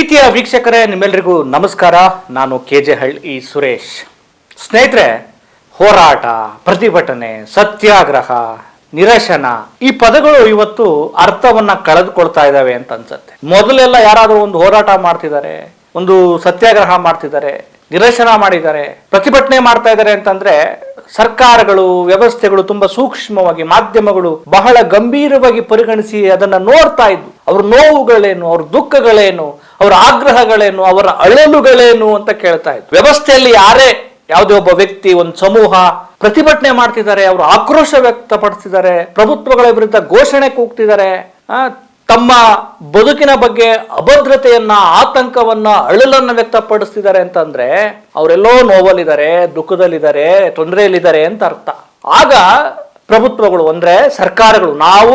ಪ್ರೀತಿಯ ವೀಕ್ಷಕರೇ, ನಿಮ್ಮೆಲ್ಲರಿಗೂ ನಮಸ್ಕಾರ. ನಾನು KJ ಹಳ್ಳಿ ಸುರೇಶ್. ಸ್ನೇಹಿತರೆ, ಹೋರಾಟ, ಪ್ರತಿಭಟನೆ, ಸತ್ಯಾಗ್ರಹ, ನಿರಶನ ಈ ಪದಗಳು ಇವತ್ತು ಅರ್ಥವನ್ನ ಕಳೆದುಕೊಳ್ತಾ ಇದ್ದಾವೆ ಅಂತ ಅನ್ಸುತ್ತೆ. ಮೊದಲೆಲ್ಲ ಯಾರಾದರೂ ಒಂದು ಹೋರಾಟ ಮಾಡ್ತಿದ್ದಾರೆ, ಒಂದು ಸತ್ಯಾಗ್ರಹ ಮಾಡ್ತಿದ್ದಾರೆ, ನಿರಶನ ಮಾಡಿದ್ದಾರೆ, ಪ್ರತಿಭಟನೆ ಮಾಡ್ತಾ ಇದ್ದಾರೆ ಅಂತಂದ್ರೆ ಸರ್ಕಾರಗಳು, ವ್ಯವಸ್ಥೆಗಳು ತುಂಬಾ ಸೂಕ್ಷ್ಮವಾಗಿ, ಮಾಧ್ಯಮಗಳು ಬಹಳ ಗಂಭೀರವಾಗಿ ಪರಿಗಣಿಸಿ ಅದನ್ನ ನೋಡ್ತಾ ಇದ್ವು. ಅವ್ರ ನೋವುಗಳೇನು, ಅವ್ರ ದುಃಖಗಳೇನು, ಅವರ ಆಗ್ರಹಗಳೇನು, ಅವರ ಅಳಲುಗಳೇನು ಅಂತ ಕೇಳ್ತಾ ಇದ್ವು. ವ್ಯವಸ್ಥೆಯಲ್ಲಿ ಯಾರೇ ಯಾವುದೇ ಒಬ್ಬ ವ್ಯಕ್ತಿ, ಒಂದು ಸಮೂಹ ಪ್ರತಿಭಟನೆ ಮಾಡ್ತಿದ್ದಾರೆ, ಅವರು ಆಕ್ರೋಶ ವ್ಯಕ್ತಪಡಿಸ್ತಿದ್ದಾರೆ, ಪ್ರಭುತ್ವಗಳ ವಿರುದ್ಧ ಘೋಷಣೆ ಕೂಗ್ತಿದ್ದಾರೆ, ತಮ್ಮ ಬದುಕಿನ ಬಗ್ಗೆ ಅಭದ್ರತೆಯನ್ನ, ಆತಂಕವನ್ನ, ಅಳಲನ್ನ ವ್ಯಕ್ತಪಡಿಸ್ತಿದ್ದಾರೆ ಅಂತಂದ್ರೆ ಅವರೆಲ್ಲೋ ನೋವಲ್ಲಿದ್ದಾರೆ, ದುಃಖದಲ್ಲಿದ್ದಾರೆ, ತೊಂದರೆಯಲ್ಲಿದ್ದಾರೆ ಅಂತ ಅರ್ಥ. ಆಗ ಪ್ರಭುತ್ವಗಳು ಅಂದ್ರೆ ಸರ್ಕಾರಗಳು, ನಾವು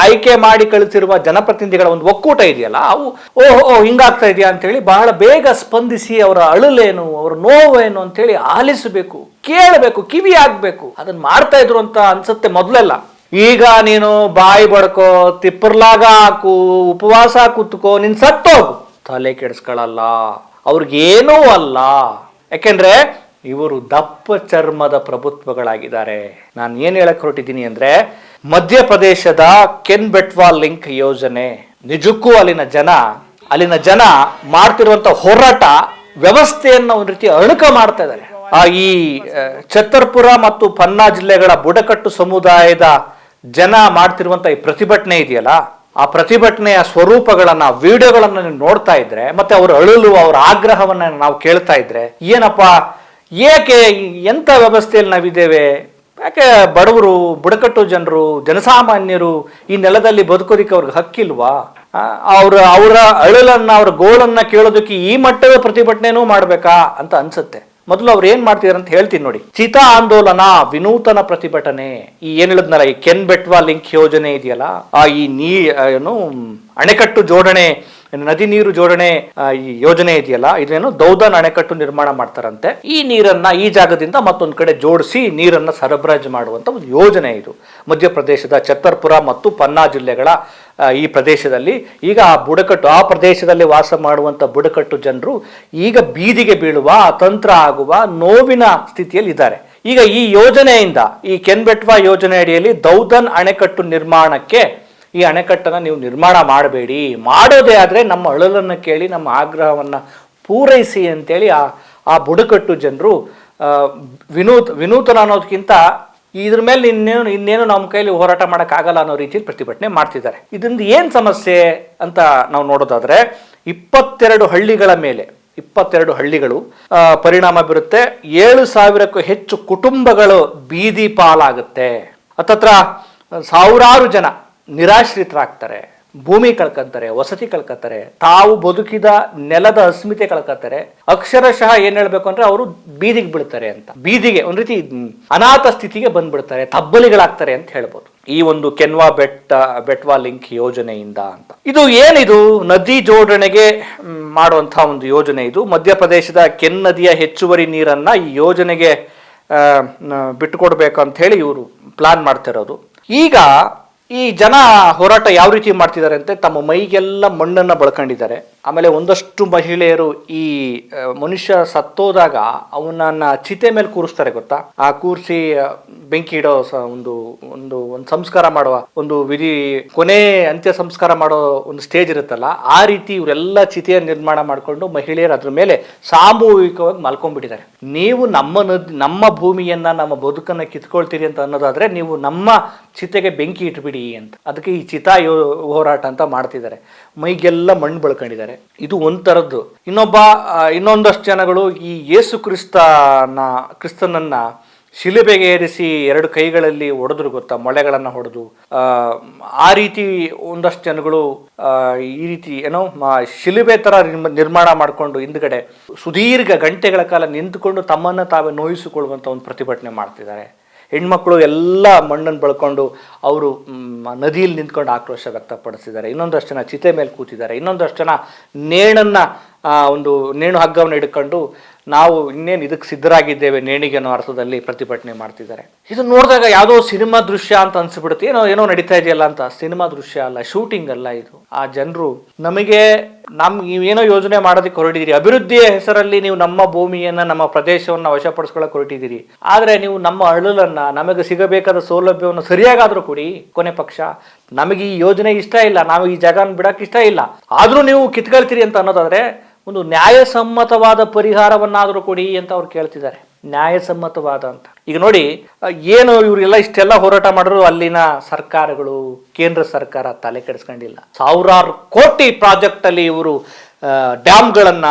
ಆಯ್ಕೆ ಮಾಡಿ ಕಳಿಸಿರುವ ಜನಪ್ರತಿನಿಧಿಗಳ ಒಂದು ಒಕ್ಕೂಟ ಇದೆಯಲ್ಲ, ಅವು ಓಹೋ ಹಿಂಗಾಗ್ತಾ ಇದೆಯಾ ಅಂತೇಳಿ ಬಹಳ ಬೇಗ ಸ್ಪಂದಿಸಿ ಅವರ ಅಳಲೇನು, ಅವರ ನೋವೇನು ಅಂತೇಳಿ ಆಲಿಸಬೇಕು, ಕೇಳಬೇಕು, ಕಿವಿ ಆಗ್ಬೇಕು. ಅದನ್ನ ಮಾಡ್ತಾ ಇದ್ರು ಅಂತ ಅನ್ಸುತ್ತೆ ಮೊದಲೆಲ್ಲ. ಈಗ ನೀನು ಬಾಯಿ ಬಡ್ಕೋ, ತಿಪ್ಪರ್ಲಾಗ ಹಾಕು, ಉಪವಾಸ ಕೂತ್ಕೋ, ನಿನ್ ಸತ್ತೋಗು, ತಲೆ ಕೆಡಿಸ್ಕೊಳ್ಳಲ್ಲ, ಅವ್ರಿಗೇನೂ ಅಲ್ಲ. ಯಾಕೆಂದ್ರೆ ಇವರು ದಪ್ಪ ಚರ್ಮದ ಪ್ರಭುತ್ವಗಳಾಗಿದ್ದಾರೆ. ನಾನು ಏನ್ ಹೇಳಕ್ ಹೊರಟಿದ್ದೀನಿ ಅಂದ್ರೆ, ಮಧ್ಯಪ್ರದೇಶದ ಕೆನ್ ಬೆಟ್ವಾ ಲಿಂಕ್ ಯೋಜನೆ ನಿಜಕ್ಕೂ ಅಲ್ಲಿನ ಜನ ಮಾಡ್ತಿರುವಂತ ಹೋರಾಟ ವ್ಯವಸ್ಥೆಯನ್ನ ಒಂದು ರೀತಿ ಅಣುಕ ಮಾಡ್ತಾ ಇದ್ದಾರೆ. ಈ ಛತ್ತರ್ಪುರ ಮತ್ತು ಪನ್ನಾ ಜಿಲ್ಲೆಗಳ ಬುಡಕಟ್ಟು ಸಮುದಾಯದ ಜನ ಮಾಡ್ತಿರುವಂತ ಈ ಪ್ರತಿಭಟನೆ ಇದೆಯಲ್ಲ, ಆ ಪ್ರತಿಭಟನೆಯ ಸ್ವರೂಪಗಳನ್ನ, ವಿಡಿಯೋಗಳನ್ನ ನೋಡ್ತಾ ಇದ್ರೆ, ಮತ್ತೆ ಅವರ ಅಳಲು, ಅವರ ಆಗ್ರಹವನ್ನ ನಾವು ಕೇಳ್ತಾ ಇದ್ರೆ, ಏನಪ್ಪ, ಏಕೆ, ಎಂತ ವ್ಯವಸ್ಥೆಯಲ್ಲಿ ನಾವಿದ್ದೇವೆ, ಯಾಕೆ ಬಡವರು, ಬುಡಕಟ್ಟು ಜನರು, ಜನಸಾಮಾನ್ಯರು ಈ ನೆಲದಲ್ಲಿ ಬದುಕೋದಿಕ್ಕೆ ಅವ್ರಿಗೆ ಹಕ್ಕಿಲ್ವಾ? ಅವರ ಅಳಲನ್ನ, ಅವರ ಗೋಳನ್ನ ಕೇಳೋದಕ್ಕೆ ಈ ಮಟ್ಟದ ಪ್ರತಿಭಟನೆನೂ ಮಾಡ್ಬೇಕಾ ಅಂತ ಅನ್ಸುತ್ತೆ. ಮೊದಲು ಅವ್ರು ಏನ್ ಮಾಡ್ತಿದಾರೆ ಅಂತ ಹೇಳ್ತೀನಿ ನೋಡಿ. ಚಿತಾ ಆಂದೋಲನ, ವಿನೂತನ ಪ್ರತಿಭಟನೆ, ಈ ಏನ್ ಹೇಳಿದ್ನಲ್ಲ, ಈ ಕೆನ್ ಬೆಟ್ವಾ ಲಿಂಕ್ ಯೋಜನೆ ಇದೆಯಲ್ಲ, ಏನು ಅಣೆಕಟ್ಟು ಜೋಡಣೆ, ನದಿ ನೀರು ಜೋಡಣೆ ಈ ಯೋಜನೆ ಇದೆಯಲ್ಲ, ಇದೇನು ದೌದನ್ ಅಣೆಕಟ್ಟು ನಿರ್ಮಾಣ ಮಾಡ್ತಾರಂತೆ. ಈ ನೀರನ್ನ ಈ ಜಾಗದಿಂದ ಮತ್ತೊಂದು ಕಡೆ ಜೋಡಿಸಿ ನೀರನ್ನ ಸರಬರಾಜು ಮಾಡುವಂತ ಒಂದು ಯೋಜನೆ ಇದು. ಮಧ್ಯಪ್ರದೇಶದ ಛತ್ತರ್ಪುರ ಮತ್ತು ಪನ್ನಾ ಜಿಲ್ಲೆಗಳ ಈ ಪ್ರದೇಶದಲ್ಲಿ ಈಗ ಆ ಪ್ರದೇಶದಲ್ಲಿ ವಾಸ ಮಾಡುವಂತ ಬುಡಕಟ್ಟು ಜನರು ಈಗ ಬೀದಿಗೆ ಬೀಳುವ, ಅತಂತ್ರ ಆಗುವ, ನೋವಿನ ಸ್ಥಿತಿಯಲ್ಲಿ ಇದ್ದಾರೆ. ಈಗ ಈ ಯೋಜನೆಯಿಂದ, ಈ ಕೆನ್ ಬೆಟ್ವಾ ಯೋಜನೆ ಅಡಿಯಲ್ಲಿ ದೌದನ್ ಅಣೆಕಟ್ಟು ನಿರ್ಮಾಣಕ್ಕೆ, ಈ ಅಣೆಕಟ್ಟನ್ನು ನೀವು ನಿರ್ಮಾಣ ಮಾಡಬೇಡಿ, ಮಾಡೋದೇ ಆದರೆ ನಮ್ಮ ಅಳಲನ್ನು ಕೇಳಿ ನಮ್ಮ ಆಗ್ರಹವನ್ನು ಪೂರೈಸಿ ಅಂತೇಳಿ ಆ ಬುಡಕಟ್ಟು ಜನರು ವಿನೂತನ ಅನ್ನೋದಕ್ಕಿಂತ ಇದ್ರ ಮೇಲೆ ಇನ್ನೇನು ನಮ್ಮ ಕೈಲಿ ಹೋರಾಟ ಮಾಡೋಕ್ಕಾಗಲ್ಲ ಅನ್ನೋ ರೀತಿಯಲ್ಲಿ ಪ್ರತಿಭಟನೆ ಮಾಡ್ತಿದ್ದಾರೆ. ಇದರಿಂದ ಏನು ಸಮಸ್ಯೆ ಅಂತ ನಾವು ನೋಡೋದಾದ್ರೆ, 22 ಹಳ್ಳಿಗಳ ಮೇಲೆ 22 ಹಳ್ಳಿಗಳು ಪರಿಣಾಮ ಬೀರುತ್ತೆ. 7,000ಕ್ಕೂ ಹೆಚ್ಚು ಕುಟುಂಬಗಳು ಬೀದಿ ಪಾಲಾಗುತ್ತೆ. ಹತ್ತತ್ರ ಸಾವಿರಾರು ಜನ ನಿರಾಶ್ರಿತರಾಗ್ತಾರೆ, ಭೂಮಿ ಕಳ್ಕೊಂತಾರೆ, ವಸತಿ ಕಳ್ಕೊತಾರೆ, ತಾವು ಬದುಕಿದ ನೆಲದ ಅಸ್ಮಿತೆ ಕಳ್ಕೊತಾರೆ. ಅಕ್ಷರಶಃ ಏನ್ ಹೇಳ್ಬೇಕು ಅಂದ್ರೆ ಅವರು ಬೀದಿಗೆ ಬೀಳ್ತಾರೆ ಅಂತ, ಬೀದಿಗೆ ಒಂದ್ ರೀತಿ ಅನಾಥ ಸ್ಥಿತಿಗೆ ಬಂದ್ಬಿಡ್ತಾರೆ, ತಬ್ಬಲಿಗಳಾಗ್ತಾರೆ ಅಂತ ಹೇಳ್ಬೋದು ಈ ಒಂದು ಬೆಟ್ವಾ ಲಿಂಕ್ ಯೋಜನೆಯಿಂದ ಅಂತ. ಇದು ಏನಿದು ನದಿ ಜೋಡಣೆಗೆ ಮಾಡುವಂತಹ ಒಂದು ಯೋಜನೆ. ಇದು ಮಧ್ಯಪ್ರದೇಶದ ಕೆನ್ ನದಿಯ ಹೆಚ್ಚುವರಿ ನೀರನ್ನ ಈ ಯೋಜನೆಗೆ ಬಿಟ್ಟುಕೊಡ್ಬೇಕು ಅಂತ ಹೇಳಿ ಇವರು ಪ್ಲಾನ್ ಮಾಡ್ತಿರೋದು. ಈಗ ಈ ಜನ ಹೋರಾಟ ಯಾವ ರೀತಿ ಮಾಡ್ತಿದ್ದಾರೆ ಅಂತ, ತಮ್ಮ ಮೈಗೆಲ್ಲ ಮಣ್ಣನ್ನು ಬಳ್ಕೊಂಡಿದ್ದಾರೆ. ಆಮೇಲೆ ಒಂದಷ್ಟು ಮಹಿಳೆಯರು ಈ ಮನುಷ್ಯ ಸತ್ತೋದಾಗ ಅವನನ್ನ ಚಿತೆ ಮೇಲೆ ಕೂರಿಸ್ತಾರೆ ಗೊತ್ತಾ, ಆ ಕೂರಿಸಿ ಬೆಂಕಿ ಇಡೋ ಒಂದು ಒಂದು ಒಂದು ಸಂಸ್ಕಾರ ಮಾಡುವ ಒಂದು ವಿಧಿ, ಕೊನೆ ಅಂತ್ಯ ಸಂಸ್ಕಾರ ಮಾಡೋ ಒಂದು ಸ್ಟೇಜ್ ಇರುತ್ತಲ್ಲ, ಆ ರೀತಿ ಇವರೆಲ್ಲ ಚಿತೆಯ ನಿರ್ಮಾಣ ಮಾಡಿಕೊಂಡು ಮಹಿಳೆಯರು ಅದ್ರ ಮೇಲೆ ಸಾಮೂಹಿಕವಾಗಿ ಮಲ್ಕೊಂಡ್ಬಿಟ್ಟಿದ್ದಾರೆ. ನೀವು ನಮ್ಮ ಭೂಮಿಯನ್ನ, ನಮ್ಮ ಬದುಕನ್ನ ಕಿತ್ಕೊಳ್ತೀರಿ ಅಂತ ಅನ್ನೋದಾದ್ರೆ ನೀವು ನಮ್ಮ ಚಿತೆಗೆ ಬೆಂಕಿ ಇಟ್ಬಿಡಿ ಅಂತ. ಅದಕ್ಕೆ ಈ ಚಿತಾ ಹೋರಾಟ ಅಂತ ಮಾಡ್ತಿದ್ದಾರೆ. ಮೈಗೆಲ್ಲ ಮಣ್ಣು ಬಳ್ಕೊಂಡಿದ್ದಾರೆ. ಇದು ಒಂಥರದ್ದು. ಇನ್ನೊಂದಷ್ಟು ಜನಗಳು ಈ ಯೇಸು ಕ್ರಿಸ್ತನನ್ನ ಶಿಲುಬೆಗೆ ಏರಿಸಿ 2 ಕೈಗಳಲ್ಲಿ ಹೊಡೆದ್ರು ಗೊತ್ತಾ, ಮೊಳೆಗಳನ್ನ ಹೊಡೆದು. ಆ ರೀತಿ ಒಂದಷ್ಟು ಜನಗಳು ಈ ರೀತಿ ಏನೋ ಶಿಲುಬೆ ತರ ನಿರ್ಮಾಣ ಮಾಡಿಕೊಂಡು ಹಿಂದ್ಗಡೆ ಸುದೀರ್ಘ ಗಂಟೆಗಳ ಕಾಲ ನಿಂತುಕೊಂಡು ತಮ್ಮನ್ನ ತಾವೇ ನೋಯಿಸಿಕೊಳ್ಳುವಂತ ಒಂದು ಪ್ರತಿಭಟನೆ ಮಾಡ್ತಿದ್ದಾರೆ. ಹೆಣ್ಮಕ್ಳು ಎಲ್ಲ ಮಣ್ಣನ್ನು ಬಳ್ಕೊಂಡು ಅವರು ನದಿಯಲ್ಲಿ ನಿಂತ್ಕೊಂಡು ಆಕ್ರೋಶ ವ್ಯಕ್ತಪಡಿಸಿದ್ದಾರೆ. ಇನ್ನೊಂದಷ್ಟು ಜನ ಚಿತೆ ಮೇಲೆ ಕೂತಿದ್ದಾರೆ. ಇನ್ನೊಂದಷ್ಟು ಜನ ನೇಣು ಹಗ್ಗವನ್ನು ಹಿಡ್ಕೊಂಡು ನಾವು ಇನ್ನೇನು ಇದಕ್ಕೆ ಸಿದ್ಧರಾಗಿದ್ದೇವೆ ನೇಣಿಗೆ ಅನ್ನೋ ಅರ್ಥದಲ್ಲಿ ಪ್ರತಿಭಟನೆ ಮಾಡ್ತಿದ್ದಾರೆ. ಇದು ನೋಡಿದಾಗ ಯಾವುದೋ ಸಿನಿಮಾ ದೃಶ್ಯ ಅಂತ ಅನ್ಸ್ಬಿಡುತ್ತೆ. ಏನೋ ನಡೀತಾ ಇದೆಯಲ್ಲ ಅಂತ. ಸಿನಿಮಾ ದೃಶ್ಯ ಅಲ್ಲ, ಶೂಟಿಂಗ್ ಅಲ್ಲ ಇದು. ಆ ಜನರು ನಮಗೆ ನೀವೇನೋ ಯೋಜನೆ ಮಾಡೋದಕ್ಕೆ ಹೊರಟಿದ್ದೀರಿ, ಅಭಿವೃದ್ಧಿಯ ಹೆಸರಲ್ಲಿ ನೀವು ನಮ್ಮ ಭೂಮಿಯನ್ನ ನಮ್ಮ ಪ್ರದೇಶವನ್ನ ವಶಪಡಿಸ್ಕೊಳ್ಳೋಕೆ ಹೊರಟಿದ್ದೀರಿ. ಆದ್ರೆ ನೀವು ನಮ್ಮ ಅಳಲನ್ನ, ನಮಗೆ ಸಿಗಬೇಕಾದ ಸೌಲಭ್ಯವನ್ನು ಸರಿಯಾಗಾದ್ರೂ ಕೊಡಿ. ಕೊನೆ ಪಕ್ಷ ನಮಗೆ ಈ ಯೋಜನೆ ಇಷ್ಟ ಇಲ್ಲ, ನಾವು ಈ ಜಾಗನ ಬಿಡಕ್ಕೆ ಇಷ್ಟ ಇಲ್ಲ, ಆದ್ರೂ ನೀವು ಕಿತ್ಕೊಳ್ತೀರಿ ಅಂತ ಅನ್ನೋದಾದ್ರೆ ಒಂದು ನ್ಯಾಯಸಮ್ಮತವಾದ ಪರಿಹಾರವನ್ನಾದರೂ ಕೊಡಿ ಅಂತ ಅವ್ರು ಕೇಳ್ತಿದ್ದಾರೆ. ನ್ಯಾಯಸಮ್ಮತವಾದ ಅಂತ. ಈಗ ನೋಡಿ, ಏನು ಇವರೆಲ್ಲ ಇಷ್ಟೆಲ್ಲ ಹೋರಾಟ ಮಾಡಿದ್ರು ಅಲ್ಲಿನ ಸರ್ಕಾರಗಳು, ಕೇಂದ್ರ ಸರ್ಕಾರ ತಲೆ ಕೆಡಿಸ್ಕೊಂಡಿಲ್ಲ. ಸಾವಿರಾರು ಕೋಟಿ ಪ್ರಾಜೆಕ್ಟ್ ಅಲ್ಲಿ ಇವರು ಡ್ಯಾಮ್ಗಳನ್ನ,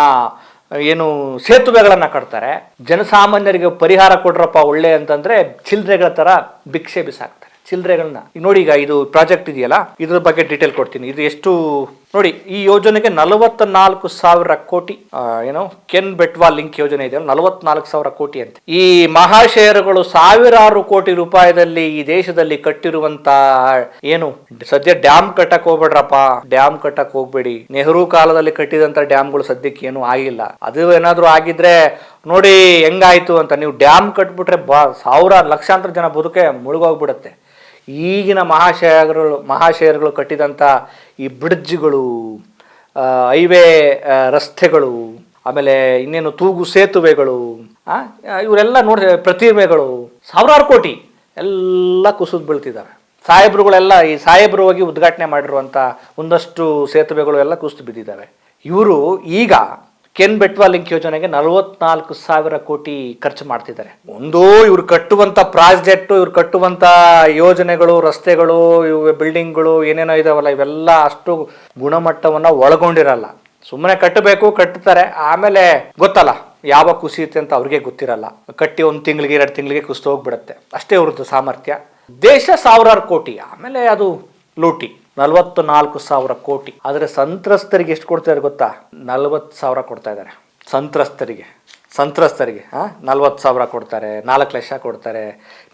ಏನು ಸೇತುವೆಗಳನ್ನ ಕಟ್ತಾರೆ. ಜನಸಾಮಾನ್ಯರಿಗೆ ಪರಿಹಾರ ಕೊಡ್ರಪ್ಪ ಒಳ್ಳೆ ಅಂತಂದ್ರೆ ಚಿಲ್ಲರೆಗಳ ತರ ಭಿಕ್ಷೆ ಬಿಸಾಕ್ತಾರೆ ಚಿಲ್ಲರೆಗಳನ್ನ. ಈಗ ನೋಡಿ, ಈಗ ಇದು ಪ್ರಾಜೆಕ್ಟ್ ಇದೆಯಲ್ಲ, ಇದ್ರ ಬಗ್ಗೆ ಡೀಟೇಲ್ ಕೊಡ್ತೀನಿ. ಇದು ಎಷ್ಟು ನೋಡಿ, ಈ ಯೋಜನೆಗೆ 44,000 ಕೋಟಿ, ಏನೋ ಕೆನ್ ಬೆಟ್ವಾ ಲಿಂಕ್ ಯೋಜನೆ ಇದೆಯಲ್ಲ, 44,000 ಕೋಟಿ ಅಂತ. ಈ ಮಹಾಶಯರುಗಳು ಸಾವಿರಾರು ಕೋಟಿ ರೂಪಾಯಿದಲ್ಲಿ ಈ ದೇಶದಲ್ಲಿ ಕಟ್ಟಿರುವಂತ, ಏನು ಸದ್ಯ ಡ್ಯಾಮ್ ಕಟ್ಟಕ್ ಹೋಗ್ಬೇಡ್ರಪ್ಪ, ಡ್ಯಾಮ್ ಕಟ್ಟಕ್ ಹೋಗ್ಬೇಡಿ. ನೆಹರು ಕಾಲದಲ್ಲಿ ಕಟ್ಟಿದಂತ ಡ್ಯಾಮ್ಗಳು ಸದ್ಯಕ್ಕೆ ಏನು ಆಗಿಲ್ಲ. ಅದು ಏನಾದ್ರು ಆಗಿದ್ರೆ ನೋಡಿ ಹೆಂಗಾಯ್ತು ಅಂತ. ನೀವು ಡ್ಯಾಮ್ ಕಟ್ಬಿಟ್ರೆ ಸಾವಿರಾರು ಲಕ್ಷಾಂತರ ಜನ ಬದುಕೆ ಮುಳುಗೋಗ್ಬಿಡುತ್ತೆ. ಈಗಿನ ಮಹಾಶಯರುಗಳು ಕಟ್ಟಿದಂಥ ಈ ಬ್ರಿಡ್ಜ್ಗಳು, ಹೈವೇ ರಸ್ತೆಗಳು, ಆಮೇಲೆ ಇನ್ನೇನು ತೂಗು ಸೇತುವೆಗಳು, ಇವರೆಲ್ಲ ನೋಡಿದ್ರೆ ಪ್ರತಿಮೆಗಳು, ಸಾವಿರಾರು ಕೋಟಿ ಎಲ್ಲ ಕುಸಿದು ಬೀಳ್ತಿದ್ದಾವೆ. ಸಾಹೇಬ್ರುಗಳೆಲ್ಲ, ಈ ಸಾಹೇಬ್ರು ಹೋಗಿ ಉದ್ಘಾಟನೆ ಮಾಡಿರುವಂಥ ಒಂದಷ್ಟು ಸೇತುವೆಗಳು ಎಲ್ಲ ಕುಸಿದು ಬಿದ್ದಿದ್ದಾವೆ. ಇವರು ಈಗ ಕೆನ್ ಬೆಟ್ವಾ ಲಿಂಕ್ ಯೋಜನೆಗೆ 44,000 ಕೋಟಿ ಖರ್ಚು ಮಾಡ್ತಿದ್ದಾರೆ. ಇವ್ರು ಕಟ್ಟುವಂತ ಪ್ರಾಜೆಕ್ಟ್, ಇವ್ರು ಕಟ್ಟುವಂತ ಯೋಜನೆಗಳು, ರಸ್ತೆಗಳು, ಇವು ಬಿಲ್ಡಿಂಗ್ಗಳು ಏನೇನೋ ಇದಾವಲ್ಲ, ಇವೆಲ್ಲ ಅಷ್ಟು ಗುಣಮಟ್ಟವನ್ನ ಒಳಗೊಂಡಿರಲ್ಲ. ಸುಮ್ಮನೆ ಕಟ್ಟುತ್ತಾರೆ, ಆಮೇಲೆ ಗೊತ್ತಲ್ಲ ಯಾವ ಕುಸಿಯುತ್ತೆ ಅಂತ ಅವ್ರಿಗೆ ಗೊತ್ತಿರಲ್ಲ. ಕಟ್ಟಿ 1 ತಿಂಗಳಿಗೆ 2 ತಿಂಗಳಿಗೆ ಕುಸಿದು ಹೋಗ್ಬಿಡುತ್ತೆ. ಅಷ್ಟೇ ಅವ್ರದ್ದು ಸಾಮರ್ಥ್ಯ. ದೇಶ ಸಾವಿರಾರು ಕೋಟಿ, ಆಮೇಲೆ ಅದು ಲೂಟಿ. 44,000 ಕೋಟಿ. ಆದರೆ ಸಂತ್ರಸ್ತರಿಗೆ ಎಷ್ಟು ಕೊಡ್ತಾರೆ ಗೊತ್ತಾ? 40,000 ಕೊಡ್ತಾ ಇದ್ದಾರೆ. ಸಂತ್ರಸ್ತರಿಗೆ 40,000 ಕೊಡ್ತಾರೆ, 4 ಲಕ್ಷ ಕೊಡ್ತಾರೆ.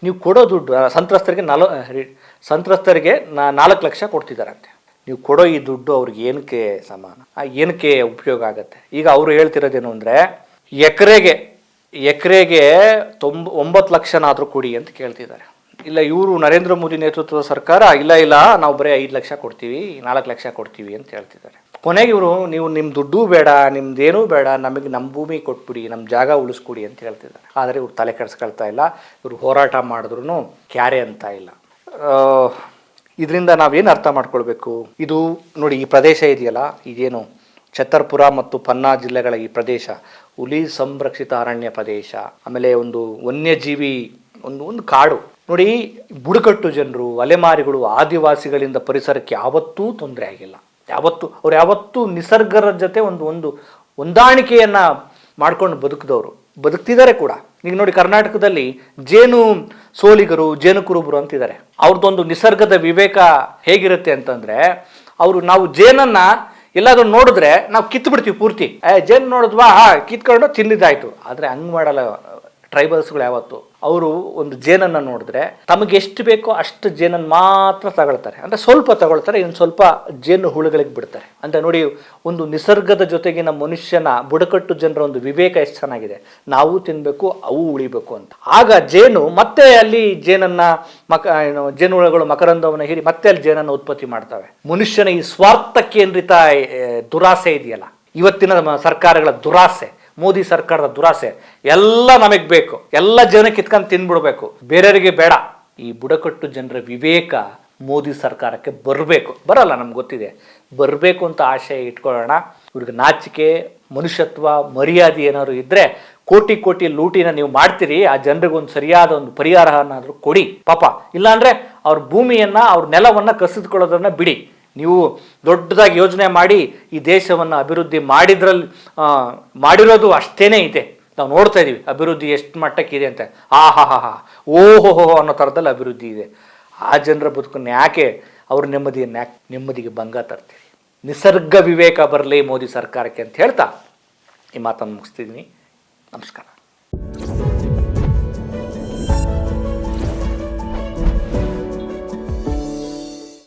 ನೀವು ಕೊಡೋ ದುಡ್ಡು ಸಂತ್ರಸ್ತರಿಗೆ 4 ಲಕ್ಷ ಕೊಡ್ತಿದ್ದಾರಂತೆ. ನೀವು ಕೊಡೋ ಈ ದುಡ್ಡು ಅವ್ರಿಗೆ ಏನಕ್ಕೆ ಸಮಾನ, ಏನಕ್ಕೆ ಉಪಯೋಗ ಆಗುತ್ತೆ? ಈಗ ಅವರು ಹೇಳ್ತಿರೋದೇನು ಅಂದರೆ, ಎಕರೆಗೆ 9 ಲಕ್ಷನಾದರೂ ಕೊಡಿ ಅಂತ ಕೇಳ್ತಿದ್ದಾರೆ. ಇಲ್ಲ, ಇವರು ನರೇಂದ್ರ ಮೋದಿ ನೇತೃತ್ವದ ಸರ್ಕಾರ ಇಲ್ಲ ನಾವು ಬರೀ 5 ಲಕ್ಷ ಕೊಡ್ತೀವಿ, 4 ಲಕ್ಷ ಕೊಡ್ತೀವಿ ಅಂತ ಹೇಳ್ತಿದ್ದಾರೆ. ಕೊನೆಗೆ ಇವರು, ನೀವು ನಿಮ್ಮ ದುಡ್ಡು ಬೇಡ, ನಿಮ್ದೇನೂ ಬೇಡ, ನಮಗೆ ನಮ್ಮ ಭೂಮಿ ಕೊಟ್ಬಿಡಿ, ನಮ್ಮ ಜಾಗ ಉಳಿಸ್ಕೊಡಿ ಅಂತ ಹೇಳ್ತಿದ್ದಾರೆ. ಆದರೆ ಇವ್ರು ತಲೆ ಕೆಡಿಸ್ಕೊಳ್ತಾ ಇಲ್ಲ. ಇವರು ಹೋರಾಟ ಮಾಡಿದ್ರು ಕ್ಯಾರೆ ಅಂತ ಇಲ್ಲ. ಇದರಿಂದ ನಾವೇನು ಅರ್ಥ ಮಾಡ್ಕೊಳ್ಬೇಕು? ಇದು ನೋಡಿ, ಈ ಪ್ರದೇಶ ಇದೆಯಲ್ಲ, ಇದೇನು ಛತ್ತರ್ಪುರ ಮತ್ತು ಪನ್ನಾ ಜಿಲ್ಲೆಗಳ ಈ ಪ್ರದೇಶ ಹುಲಿ ಸಂರಕ್ಷಿತ ಅರಣ್ಯ ಪ್ರದೇಶ, ಆಮೇಲೆ ಒಂದು ವನ್ಯಜೀವಿ ಒಂದು ಕಾಡು. ನೋಡಿ, ಬುಡಕಟ್ಟು ಜನರು, ಅಲೆಮಾರಿಗಳು, ಆದಿವಾಸಿಗಳಿಂದ ಪರಿಸರಕ್ಕೆ ಯಾವತ್ತೂ ತೊಂದರೆ ಆಗಿಲ್ಲ. ಅವ್ರು ಯಾವತ್ತೂ ನಿಸರ್ಗದ ಜೊತೆ ಒಂದು ಹೊಂದಾಣಿಕೆಯನ್ನ ಮಾಡ್ಕೊಂಡು ಬದುಕ್ತಿದ್ದಾರೆ ಕೂಡ. ಈಗ ನೋಡಿ, ಕರ್ನಾಟಕದಲ್ಲಿ ಜೇನು ಸೋಲಿಗರು, ಜೇನು ಕುರುಬರು ಅಂತಿದ್ದಾರೆ. ಅವ್ರದ್ದೊಂದು ನಿಸರ್ಗದ ವಿವೇಕ ಹೇಗಿರುತ್ತೆ ಅಂತಂದ್ರೆ, ನಾವು ಜೇನನ್ನ ಎಲ್ಲಾದ್ರೂ ನೋಡಿದ್ರೆ ನಾವು ಕಿತ್ತು ಬಿಡ್ತೀವಿ ಪೂರ್ತಿ. ಜೇನು ನೋಡಿದ್ವಾ, ಕಿತ್ಕೊಂಡು ತಿಂದಿದ್ದಾಯ್ತು. ಆದ್ರೆ ಹಂಗ್ ಮಾಡಲ್ಲ ಟ್ರೈಬಲ್ಸ್ಗಳು ಯಾವತ್ತು. ಅವರು ಒಂದು ಜೇನನ್ನು ನೋಡಿದ್ರೆ ತಮಗೆ ಎಷ್ಟು ಬೇಕೋ ಅಷ್ಟು ಜೇನನ್ನು ಮಾತ್ರ ತಗೊಳ್ತಾರೆ. ಅಂದರೆ ಸ್ವಲ್ಪ ತಗೊಳ್ತಾರೆ, ಇನ್ನು ಸ್ವಲ್ಪ ಜೇನು ಹುಳುಗಳಿಗೆ ಬಿಡ್ತಾರೆ ಅಂತ. ನೋಡಿ, ಒಂದು ನಿಸರ್ಗದ ಜೊತೆಗಿನ ಮನುಷ್ಯನ, ಬುಡಕಟ್ಟು ಜನರ ಒಂದು ವಿವೇಕ ಎಷ್ಟು ಚೆನ್ನಾಗಿದೆ. ನಾವು ತಿನ್ಬೇಕು, ಅವು ಉಳಿಬೇಕು ಅಂತ. ಆಗ ಜೇನು ಮತ್ತೆ ಅಲ್ಲಿ ಜೇನು ಹುಳುಗಳು ಮಕರಂದವನ್ನು ಹೀರಿ ಮತ್ತೆ ಅಲ್ಲಿ ಜೇನನ್ನು ಉತ್ಪತ್ತಿ ಮಾಡ್ತವೆ. ಮನುಷ್ಯನ ಈ ಸ್ವಾರ್ಥ ಕೇಂದ್ರಿತ ದುರಾಸೆ ಇದೆಯಲ್ಲ, ಇವತ್ತಿನ ಸರ್ಕಾರಗಳ ದುರಾಸೆ, ಮೋದಿ ಸರ್ಕಾರದ ದುರಾಸೆ, ಎಲ್ಲ ನಮಗೆ ಬೇಕು, ಎಲ್ಲ ಜನ ಕಿತ್ಕೊಂಡು ತಿನ್ಬಿಡ್ಬೇಕು, ಬೇರೆಯವರಿಗೆ ಬೇಡ. ಈ ಬುಡಕಟ್ಟು ಜನರ ವಿವೇಕ ಮೋದಿ ಸರ್ಕಾರಕ್ಕೆ ಬರಲ್ಲ, ನಮ್ಗೆ ಗೊತ್ತಿದೆ, ಬರಬೇಕು ಅಂತ ಆಶಯ ಇಟ್ಕೊಳ್ಳೋಣ. ಇವ್ರಿಗೆ ನಾಚಿಕೆ, ಮನುಷ್ಯತ್ವ, ಮರ್ಯಾದೆ ಏನಾದ್ರು ಇದ್ರೆ ಕೋಟಿ ಲೂಟಿನ ನೀವು ಮಾಡ್ತೀರಿ, ಆ ಜನರಿಗೊಂದು ಸರಿಯಾದ ಒಂದು ಪರಿಹಾರನಾದ್ರೂ ಕೊಡಿ ಪಾಪ. ಇಲ್ಲಾಂದ್ರೆ ಅವ್ರ ಭೂಮಿಯನ್ನ, ಅವ್ರ ನೆಲವನ್ನ ಕಸಿದುಕೊಳ್ಳೋದನ್ನ ಬಿಡಿ. ನೀವು ದೊಡ್ಡದಾಗಿ ಯೋಜನೆ ಮಾಡಿ ಈ ದೇಶವನ್ನು ಅಭಿವೃದ್ಧಿ ಮಾಡಿರೋದು ಅಷ್ಟೇನೇ ಇದೆ. ನಾವು ನೋಡ್ತಾ ಇದೀವಿ ಅಭಿವೃದ್ಧಿ ಎಷ್ಟು ಮಟ್ಟಕ್ಕಿದೆ ಅಂತ. ಓಹೋ ಅನ್ನೋ ಥರದಲ್ಲಿ ಅಭಿವೃದ್ಧಿ ಇದೆ. ಆ ಜನರ ಬದುಕನ್ನು ಯಾಕೆ, ಅವ್ರ ನೆಮ್ಮದಿಗೆ ಭಂಗ ತರ್ತೀರಿ? ನಿಸರ್ಗ ವಿವೇಕ ಬರಲಿ ಮೋದಿ ಸರ್ಕಾರಕ್ಕೆ ಅಂತ ಹೇಳ್ತಾ ಈ ಮಾತನ್ನು ಮುಗಿಸ್ತಿದ್ದೀನಿ. ನಮಸ್ಕಾರ.